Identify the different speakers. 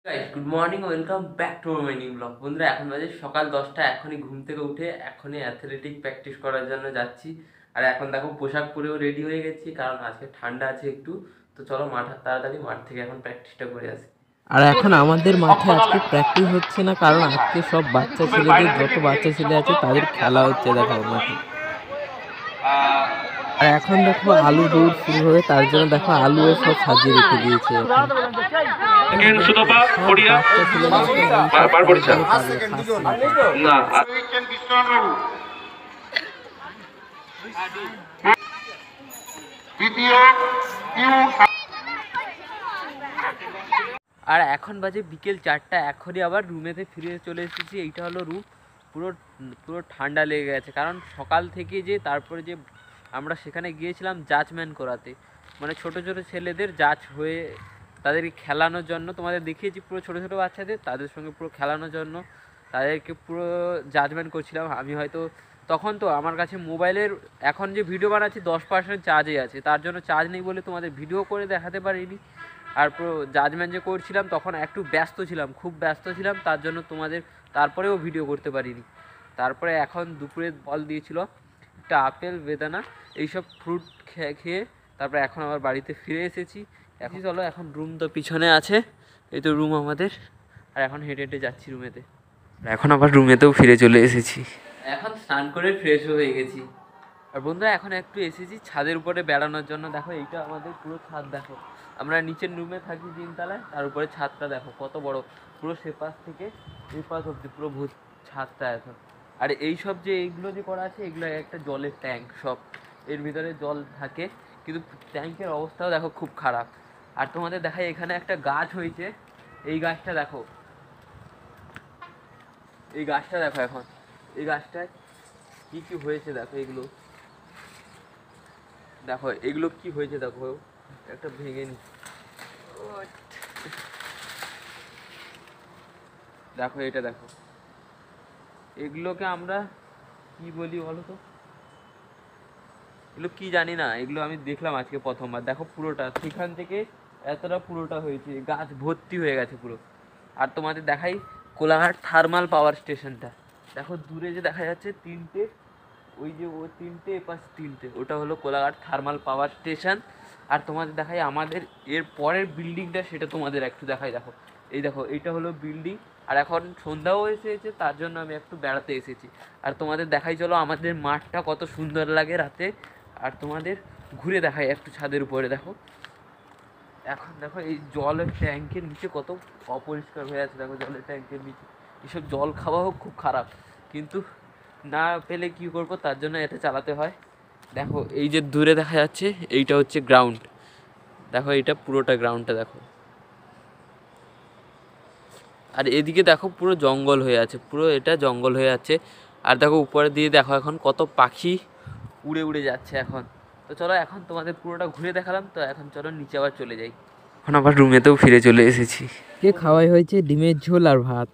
Speaker 1: Guys good morning, welcome back to my new blog. বন্ধুরা, এখন বাজে সকাল 10টা। এখনই ঘুম থেকে উঠে এখনই অ্যাথলেটিক প্র্যাকটিস করার জন্য যাচ্ছি। আর এখন দেখো পোশাক পরেও রেডি হয়ে গেছি, কারণ আজকে ঠান্ডা আছে একটু। তো চলো তাড়াতাড়ি মাঠ থেকে এখন প্র্যাকটিসটা করে আসি।
Speaker 2: আর এখন আমাদের মাঠে আজকে প্র্যাকটিস হচ্ছে না, কারণ আজকে সব বাচ্চা ছেলেদের, যত বাচ্চা ছেলে আছে তাদের খেলা হচ্ছে দেখো মাঠে। আর এখন দেখো আলু দৌড় শুরু হবে, তার জন্য দেখো আলু সব সাজিয়ে রেখে দিয়েছে।
Speaker 1: আর এখন বাজে বিকেল 4টা। এখনই আবার রুমেতে ফিরে চলে এসেছি। এইটা হলো রুম। পুরো পুরো ঠান্ডা লেগে গেছে, কারণ সকাল থেকে যে তারপরে যে আমরা সেখানে গিয়েছিলাম জাজম্যান করাতে, মানে ছোটো ছোটো ছেলেদের জাজ হয়ে তাদেরকে খেলানোর জন্য। তোমাদের দেখিয়েছি পুরো ছোটো ছোটো বাচ্চাদের, তাদের সঙ্গে পুরো খেলানোর জন্য তাদেরকে পুরো জাজমেন্ট করছিলাম আমি। হয়তো তখন তো আমার কাছে মোবাইলের এখন যে ভিডিও বানাচ্ছি 10% চার্জে আছে, তার জন্য চার্জ নেই বলে তোমাদের ভিডিও করে দেখাতে পারিনি। আর পুরো জাজমেন্ট যে করছিলাম তখন একটু ব্যস্ত ছিলাম, খুব ব্যস্ত ছিলাম, তার জন্য তোমাদের তারপরেও ভিডিও করতে পারিনি। তারপরে এখন দুপুরে বল দিয়েছিল একটা আপেল, বেদানা, এইসব ফ্রুট খেয়ে তারপরে এখন আবার বাড়িতে ফিরে এসেছি। এখন চলো, এখন রুম তো পিছনে আছে, এই তো রুম আমাদের। আর এখন হেঁটে হেঁটে যাচ্ছি রুমেতে। এখন আবার রুমেতেও ফিরে চলে এসেছি। এখন স্নান করে ফ্রেশ হয়ে গেছি। আর বন্ধুরা, এখন একটু এসেছি ছাদের উপরে বেড়ানোর জন্য। দেখো এইটা আমাদের পুরো ছাদ। দেখো আমরা নিচের রুমে থাকি 3 তলায়, তার উপরে ছাদটা দেখো কত বড়। পুরো সেপাশ থেকে এই পাশ অব্দি পুরো ছাদটা এত। আর এইসব যে এইগুলো যে করা আছে, এগুলো একটা জলের ট্যাঙ্ক সব। এর ভিতরে জল থাকে, কিন্তু ট্যাঙ্কের অবস্থাও দেখো খুব খারাপ। আর তোমাদের দেখাই, এখানে একটা গাছ হয়েছে। এই গাছটা দেখো, এই গাছটা দেখো। এখন এই গাছটায় কি কি হয়েছে দেখো। এগুলো দেখো, এগুলো কি হয়েছে দেখো। একটা ভেঙে নি, দেখো এটা দেখো। এগুলোকে আমরা কি বলি বলো তো? এগুলো কি জানি না, এগুলো আমি দেখলাম আজকে প্রথমবার। দেখো পুরোটা সেখান থেকে এতটা পুরোটা হয়েছে, গাছ ভর্তি হয়ে গেছে পুরো। আর তোমাদের দেখাই কোলাঘাট থার্মাল পাওয়ার স্টেশনটা। দেখো দূরে যে দেখা যাচ্ছে তিনটে, ওই যে ও তিনটে, এপাশ তিনটে, ওটা হলো কোলাঘাট থার্মাল পাওয়ার স্টেশন। আর তোমাদের দেখাই আমাদের এর পরের বিল্ডিংটা, সেটা তোমাদের একটু দেখাই। দেখো এই দেখো, এইটা হলো বিল্ডিং। আর এখন সন্ধ্যাও এসেছে, তার জন্য আমি একটু বেড়াতে এসেছি। আর তোমাদের দেখাই চলো আমাদের মাঠটা কত সুন্দর লাগে রাতে। আর তোমাদের ঘুরে দেখাই একটু ছাদের উপরে। দেখো এখন দেখো এই জলের ট্যাঙ্কের নিচে কত অপরিষ্কার হয়ে আছে। দেখো জলের ট্যাঙ্কের নিচে এসব জল খাওয়াও খুব খারাপ, কিন্তু না পেলে কি করব, তার জন্য এটা চালাতে হয়। দেখো এই যে দূরে দেখা যাচ্ছে, এইটা হচ্ছে গ্রাউন্ড। দেখো এটা পুরোটা গ্রাউন্ডটা দেখো। আর এদিকে দেখো পুরো জঙ্গল হয়ে আছে, পুরো এটা জঙ্গল হয়ে আছে। আর দেখো উপরে দিয়ে দেখো এখন কত পাখি উড়ে উড়ে যাচ্ছে এখন। তো চলো, এখন তোমাদের পুরোটা ঘুরে দেখালাম, তো এখন চলো নিচে আবার চলে যাই। এখন আবার রুমেতেও ফিরে চলে এসেছি।
Speaker 2: কে খাওয়াই হয়েছে ডিমের ঝোল আর ভাত।